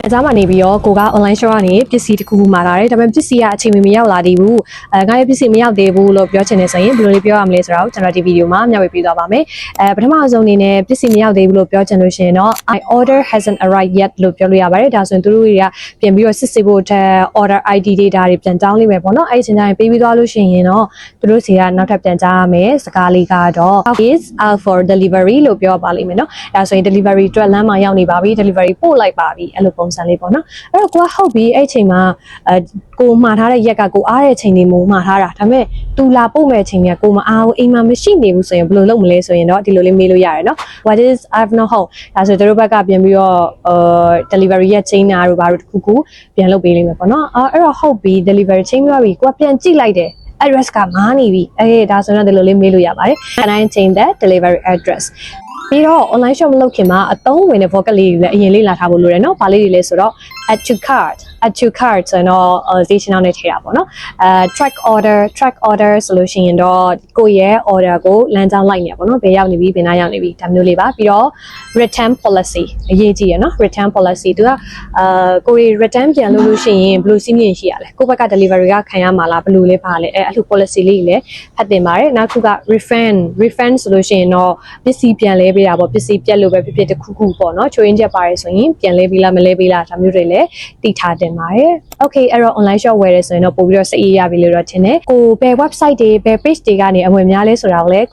အကြောင်းမှနေပြီးတော့ကိုက online shop ကနေပစ္စည်းတစ်ခုခုမှာလာတယ်ဒါပေမဲ့ပစ္စည်းကအချိန်မရောက်လာသေးဘူးငါရဲ့ပစ္စည်းမရောက်သေးဘူးလို့ပြောချင်နေဆိုရင်ဘယ်လိုလေးပြောရမလဲဆိုတော့ကျွန်တော်ဒီဗီဒီယိုမှာမျှဝေပေးသွားပါမယ်ပထမအဆုံးအနေနဲ့ပစ္စည်းမရောက်သေးဘူးလို့ပြောချင်လို့ရှိရင်တော့ I order hasn't arrived yet လို့ပြောလို့ရပါတယ်ဒါဆိုရင်သူတို့တွေကပြန်ပြီးတော့စစ်ဆေးဖို့အတွက် order ID data တွေပြန်တောင်းလိမ့်မယ်ပေါ့နော်အဲ့ဒီချိန်ကျရင်ပေးပြီးသွားလို့ရှိရင်တော့သူတို့စီကနောက်ထပ်ပြန်ကြားရမယ်စကားလေးကတော့ is out for delivery လို့ပြောပါလိမ့်မယ်နော်ဒါဆိုရင် delivery အတွက်လမ်းမှာရောက်နေပါပြီ delivery ပို့လိုက်ပါပြီအဲ့လိုပုံစံလေးပေါ့နော်အဲ့တော့ကိုကဟုတ်ပြီအဲ့ချိန်မှာကိုမှားထားတဲ့ရက်ကကိုအားတဲ့ချိန်တွေမို့မှားထားတာဒါပေမဲ့တူလာပို့မဲ့ချိန်တွေကကိုမအားဘူးအိမ်မှာမရှိနေဘူးဆိုရင်ဘယ်လိုလုပ်မလဲဆိုရင်တော့ဒီလိုလေးမေးလို့ရတယ်နော် what is I've not home ဒါဆိုတို့ဘက်ကပြန်ပြီးတော့delivery ရဲ့ချိန်နာတို့ဘာလို့တခုခုပြန်လုပ်ပေးလိမ့်မယ်ပေါ့နော်အဲ့တော့ဟုတ်ပြီ delivery ချိန်ပြီးပြီကိုကပြန်ကြည့်လိုက်တယ် address ကမားနေပြီဒါဆိုတော့ဒီလိုလေးမေးလို့ရပါတယ် can I change the delivery address ပြီးတော့ online shop မလုပ်ခင်မှာအသုံးဝင်တဲ့ vocal လေးတွေလည်းအရင်လေ့လာထားဖို့လိုတယ်နော်။ဘာလေးတွေလဲဆိုတော့ add to cart ဆိုတော့ဈေးချင်းအောင်နဲ့ထည့်တာပေါ့နော်။ track order ဆိုလို့ရှိရင်တော့ကိုယ့်ရဲ့ order ကိုလမ်းကြောင်းလိုက်နေပေါ့နော်။ဘယ်ရောက်နေပြီဘယ်နားရောက်နေပြီဒါမျိုးလေးပါ။ပြီးတော့ return policy အရေးကြီးရနော် return policy သူကကိုယ် return ပြန်လုပ်လို့ရှိရင်ဘယ်လိုစီးမြင်ရှိရလဲ။ကိုယ့်ဘက်က delivery ကခံရမှာလားဘယ်လိုလဲပါလဲအဲ့လို policy လေးတွေလည်းဖတ်တင်ပါတယ်။နောက်တစ်ခုက refund ဆိုလို့ရှိရင်တော့ပစ္စည်းပြန်လဲပေးတာပေါ့ပစ္စည်းပြက်လို့ပဲဖြစ်ဖြစ်တစ်ခုခုပေါ့နော်ချိုးရင်းချက်ပါတယ်ဆိုရင်ပြန်လဲပေးလားမလဲပေးလားဒါမျိုးတွေလည်းသိထားတင်ပါတယ် okay အဲ့တော့ online shop ဝယ်ရဲဆိုရင်တော့ပို့ပြီးတော့စိတ်အေးရပြီလို့တော့ထင်တယ်ကိုဘယ် website တွေဘယ် page တွေကနေအဝင်များလဲဆိုတာကိုလည်း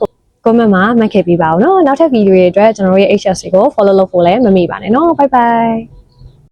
comment မှာမှတ်ခဲ့ပေးပါဦးเนาะနောက်ထပ်ဗီဒီယိုတွေအတွက်ကျွန်တော်တို့ရဲ့ HSC ကို follow လုပ်ဖို့လည်းမမေ့ပါနဲ့เนาะ bye bye